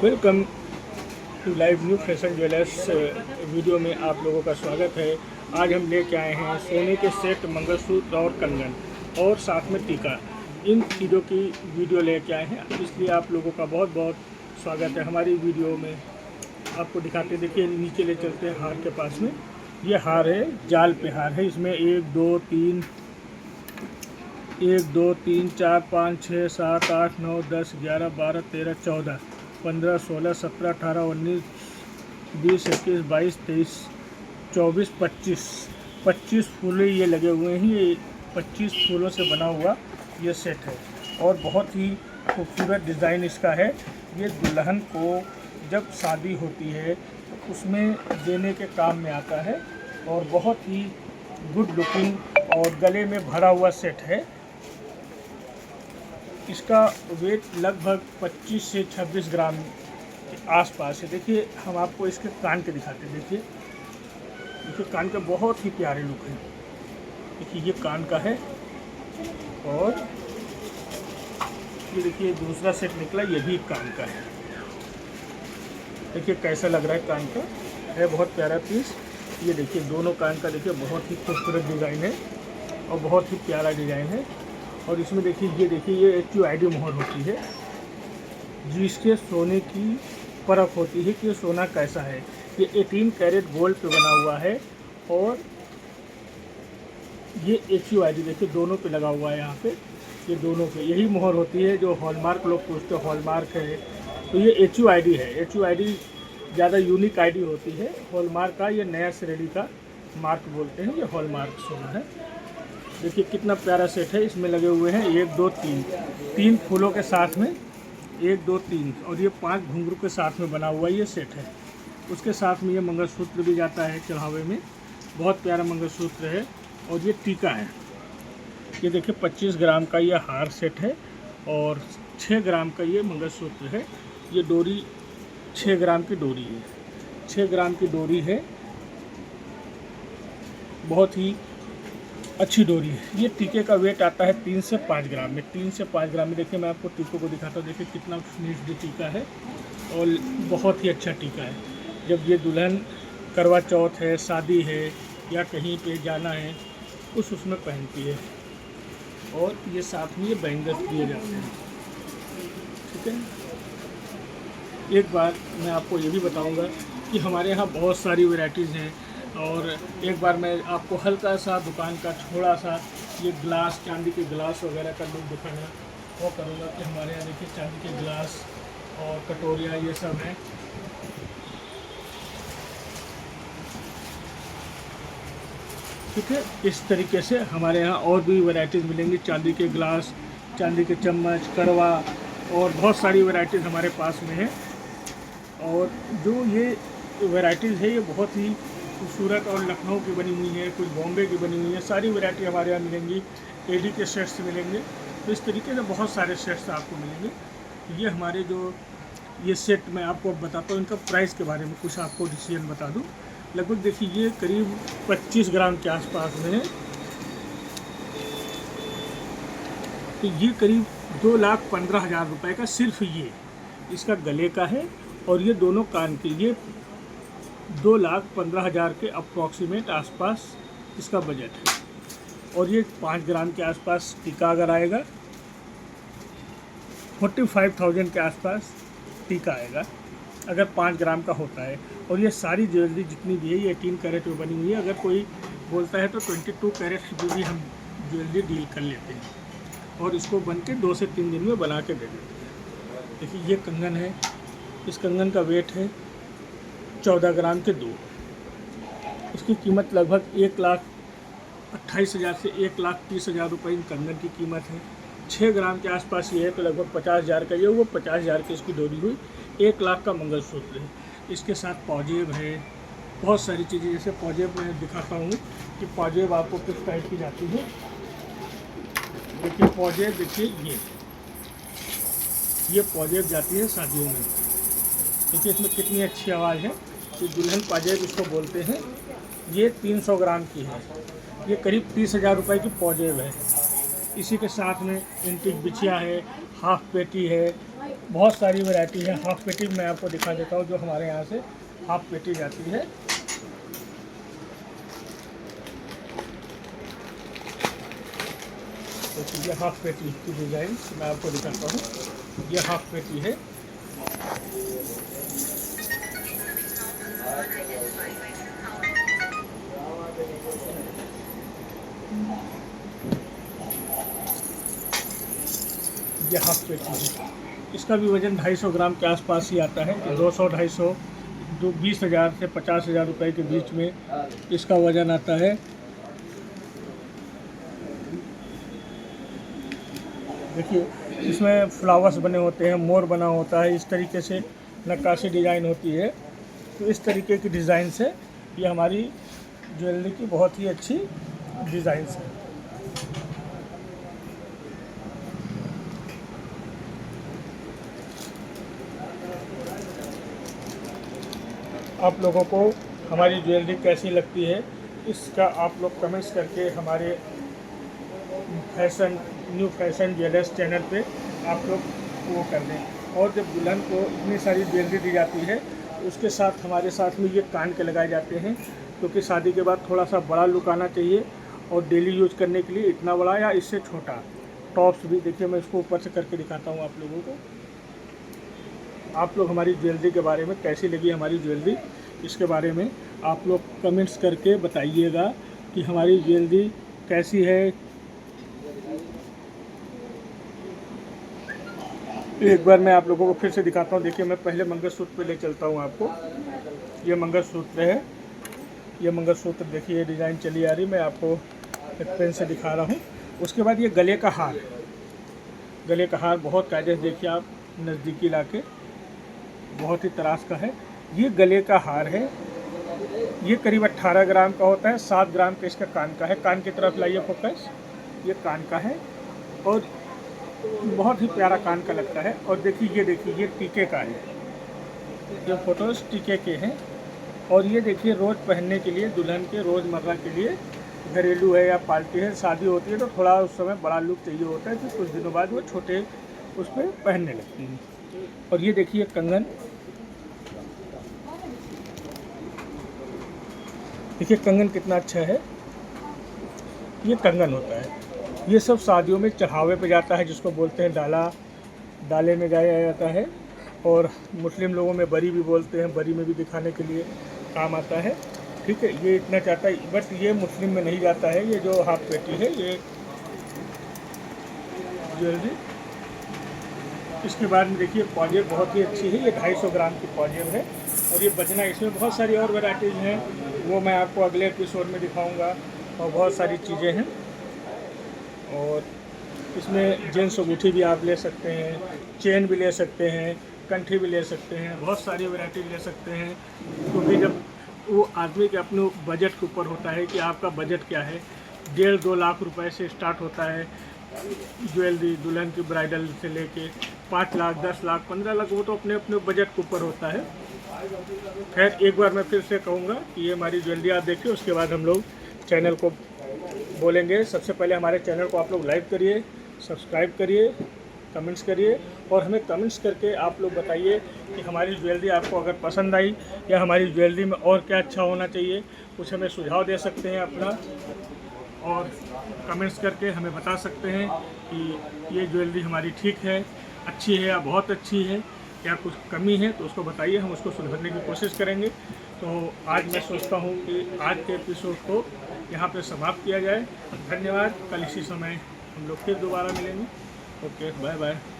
Welcome to live new fashion jewellers video में आप लोगों का स्वागत है। आज हम लेके आए हैं सोने के सेट, मंगलसूत्र और कंगन और साथ में टीका। इन चीज़ों की वीडियो लेके आए हैं, इसलिए आप लोगों का बहुत बहुत स्वागत है हमारी वीडियो में। आपको दिखाते, देखिए नीचे ले चलते हैं हार के पास में। ये हार है, जाल पे हार है। इसमें 1 2 3 4 5 6 7 8 9 10 11 12 13 14 15 16 17 18 19 20 21 22 23 24 25 फूल ये लगे हुए हैं। ये 25 फूलों से बना हुआ ये सेट है और बहुत ही खूबसूरत डिज़ाइन इसका है। ये दुल्हन को जब शादी होती है तो उसमें देने के काम में आता है और बहुत ही गुड लुकिंग और गले में भरा हुआ सेट है। इसका वेट लगभग 25 से 26 ग्राम के आसपास है। देखिए हम आपको इसके कान के दिखाते हैं। देखिए कान का बहुत ही प्यारे लुक है। देखिए ये कान का है और ये देखिए दूसरा सेट निकला, ये भी कान का है। देखिए कैसा लग रहा है, कान का है बहुत प्यारा पीस। ये देखिए दोनों कान का, देखिए बहुत ही खूबसूरत डिज़ाइन है और बहुत ही प्यारा डिज़ाइन है। और इसमें देखिए ये HUID मोहर होती है जिसके सोने की परख होती है कि ये सोना कैसा है। ये 18 कैरेट गोल्ड पे बना हुआ है और ये HUID देखिए दोनों पे लगा हुआ है। यहाँ पे ये दोनों पे यही मोहर होती है जो हॉलमार्क लोग पूछते हैं, हॉलमार्क है तो ये HUID है। HUID ज़्यादा यूनिक आईडी होती है। हॉलमार्क का ये नया श्रेणी का मार्क बोलते हैं, ये हॉलमार्क सोना है। देखिए कितना प्यारा सेट है। इसमें लगे हुए हैं 1 2 3 फूलों के साथ में 1 2 3 और ये 5 घुंघरू के साथ में बना हुआ ये सेट है। उसके साथ में ये मंगलसूत्र भी जाता है चढ़ावे में, बहुत प्यारा मंगलसूत्र है। और ये टीका है। ये देखिए 25 ग्राम का ये हार सेट है और 6 ग्राम का ये मंगलसूत्र है। ये डोरी 6 ग्राम की डोरी है, 6 ग्राम की डोरी है, बहुत ही अच्छी डोरी है। ये टीके का वेट आता है 3 से 5 ग्राम में, 3 से 5 ग्राम में। देखिए मैं आपको टीकों को दिखाता हूँ। देखिए कितना फिनिश्ड टीका है और बहुत ही अच्छा टीका है। जब ये दुल्हन करवा चौथ है, शादी है या कहीं पे जाना है कुछ उसमें पहनती है। और ये साथ में ये बैंगल्स दिए जाते हैं, ठीक है। एक बार मैं आपको ये भी बताऊँगा कि हमारे यहाँ बहुत सारी वैरायटीज़ हैं। और एक बार मैं आपको हल्का सा दुकान का थोड़ा सा ये ग्लास, चांदी के ग्लास वगैरह का लुक दिखाना वो करूँगा कि हमारे यहाँ देखिए चांदी के ग्लास और कटोरियाँ ये सब हैं। ठीक है, इस तरीके से हमारे यहाँ और भी वैरायटीज़ मिलेंगी। चांदी के ग्लास, चांदी के चम्मच, करवा और बहुत सारी वैरायटीज़ हमारे पास में है। और जो ये वैरायटीज़ है ये बहुत ही खूबसूरत और लखनऊ की बनी हुई है, कुछ बॉम्बे की बनी हुई है। सारी वैरायटी हमारे यहाँ मिलेंगी। एडी के सेट्स मिलेंगे। तो इस तरीके से बहुत सारे सेट्स आपको मिलेंगे। ये हमारे जो ये सेट मैं आपको बताता हूँ, इनका प्राइस के बारे में कुछ आपको डिसीजन बता दूँ। लगभग देखिए ये करीब 25 ग्राम के आसपास में है। तो ये करीब 2,15,000 रुपये का सिर्फ ये इसका गले का है। और ये दोनों कान के ये 2,15,000 के अप्रॉक्सीमेट आसपास इसका बजट है। और ये 5 ग्राम के आसपास टीका अगर आएगा, 45,000 के आसपास टीका आएगा अगर 5 ग्राम का होता है। और ये सारी ज्वेलरी जितनी भी है ये 18 कैरेट में बनी हुई है। अगर कोई बोलता है तो 22 कैरेट की भी हम ज्वेलरी डील कर लेते हैं और इसको बन के 2 से 3 दिन में बना के दे देते हैं। देखिए ये कंगन है। इस कंगन का वेट है 14 ग्राम के 2। इसकी कीमत लगभग 1,28,000 से 1,30,000 रुपये इन कंगन की कीमत है। 6 ग्राम के आसपास ये है तो लगभग 50,000 का ये, वो 50,000 की इसकी डोरी हुई। 1 लाख का मंगलसूत्र है। इसके साथ पौजेब है, बहुत सारी चीज़ें। जैसे पौजेब मैं दिखाता हूँ कि पौजेब आपको किस टाइप की जाती है। देखिए पौजेब, देखिए ये पौजेब जाती है शादियों में। देखिए इसमें कितनी अच्छी आवाज़ है। ये दुल्हन पाजेब इसको बोलते हैं। ये 300 ग्राम की है। ये करीब 30,000 रुपये की पौजेब है। इसी के साथ में एंटीक बिछिया है, हाफ पेटी है, बहुत सारी वैरायटी है। हाफ पेटी मैं आपको दिखा देता हूँ, जो हमारे यहाँ से हाफ पेटी जाती है। तो ये हाफ पेटी की डिज़ाइन मैं आपको दिखाता हूँ। ये हाफ पेटी है। ये हाफ पेटी है। इसका भी वज़न 250 ग्राम के आसपास ही आता है। 200-250, 20,000 से 50,000 रुपये के बीच में इसका वज़न आता है। देखिए, इसमें फ्लावर्स बने होते हैं, मोर बना होता है, इस तरीके से नक्काशी डिज़ाइन होती है। तो इस तरीके की डिज़ाइन से ये हमारी ज्वेलरी की बहुत ही अच्छी डिज़ाइंस है। आप लोगों को हमारी ज्वेलरी कैसी लगती है, इसका आप लोग कमेंट्स करके हमारे न्यू फैशन ज्वेलर्स चैनल पे आप लोग वो कर दें। और जब दुल्हन को इतनी सारी ज्वेलरी दी जाती है, उसके साथ हमारे साथ में ये कान के लगाए जाते हैं, क्योंकि शादी के बाद थोड़ा सा बड़ा लुक आना चाहिए। और डेली यूज करने के लिए इतना बड़ा या इससे छोटा टॉप्स भी। देखिए, मैं इसको ऊपर से करके दिखाता हूँ आप लोगों को। आप लोग हमारी ज्वेलरी के बारे में कैसी लगी हमारी ज्वेलरी, इसके बारे में आप लोग कमेंट्स करके बताइएगा कि हमारी ज्वेलरी कैसी है। एक बार मैं आप लोगों को फिर से दिखाता हूँ। देखिए, मैं पहले मंगलसूत्र पे ले चलता हूँ आपको। ये मंगलसूत्र है। ये मंगलसूत्र देखिए, ये डिज़ाइन चली आ रही, मैं आपको एक पेन से दिखा रहा हूँ। उसके बाद ये गले का हार। गले का हार बहुत कायदे से देखिए आप नज़दीकी लाके, बहुत ही तरास का है। ये गले का हार है। ये करीब 18 ग्राम का होता है। 7 ग्राम का इसका कान का है। कान की तरफ लाइए फोकस। ये कान का है और बहुत ही प्यारा कान का लगता है। और देखिए, ये टीके का है। ये फोटोज़ टीके के हैं। और ये देखिए, रोज़ पहनने के लिए, दुल्हन के रोज़मर्रा के लिए, घरेलू है या पार्टी है, शादी होती है तो थोड़ा उस समय बड़ा लुक चाहिए होता है, फिर कुछ दिनों बाद वो छोटे उस पर पहनने लगती हैं। और ये देखिए कंगन। देखिए कंगन कितना अच्छा है। ये कंगन होता है। ये सब शादियों में चढ़ावे पे जाता है, जिसको बोलते हैं डाले में जाया जाता है। और मुस्लिम लोगों में बरी भी बोलते हैं, बरी में भी दिखाने के लिए काम आता है। ठीक है, ये इतना चाहता है, बट ये मुस्लिम में नहीं जाता है। ये जो हाफ पेटी है ये ज्वेलरी। इसके बाद में देखिए पॉजेब बहुत ही अच्छी है। ये 250 ग्राम की पॉजेब है। और ये बजना, इसमें बहुत सारी और वैराइटीज़ हैं, वो मैं आपको अगले एपिसोड में दिखाऊंगा। और बहुत सारी चीज़ें हैं। और इसमें जेंट्स अंगूठी भी आप ले सकते हैं, चेन भी ले सकते हैं, कंठी भी ले सकते हैं, बहुत सारी वैरायटी ले सकते हैं। क्योंकि जब वो आदमी के अपने बजट के ऊपर होता है कि आपका बजट क्या है। 1.5-2 लाख रुपए से स्टार्ट होता है ज्वेलरी, दुल्हन की ब्राइडल से लेके 5 लाख, 10 लाख, 15 लाख, वो तो अपने अपने बजट के ऊपर होता है। खैर, एक बार मैं फिर से कहूँगा कि ये हमारी ज्वेलरी आप देखिए, उसके बाद हम लोग चैनल को बोलेंगे। सबसे पहले हमारे चैनल को आप लोग लाइक करिए, सब्सक्राइब करिए, कमेंट्स करिए। और हमें कमेंट्स करके आप लोग बताइए कि हमारी ज्वेलरी आपको अगर पसंद आई, या हमारी ज्वेलरी में और क्या अच्छा होना चाहिए, कुछ हमें सुझाव दे सकते हैं अपना। और कमेंट्स करके हमें बता सकते हैं कि ये ज्वेलरी हमारी ठीक है, अच्छी है या बहुत अच्छी है, या कुछ कमी है तो उसको बताइए, हम उसको सुधारने की कोशिश करेंगे। तो आज मैं सोचता हूँ कि आज के एपिसोड को यहाँ पे समाप्त किया जाए। धन्यवाद। कल इसी समय हम लोग फिर दोबारा मिलेंगे। Okay, bye bye.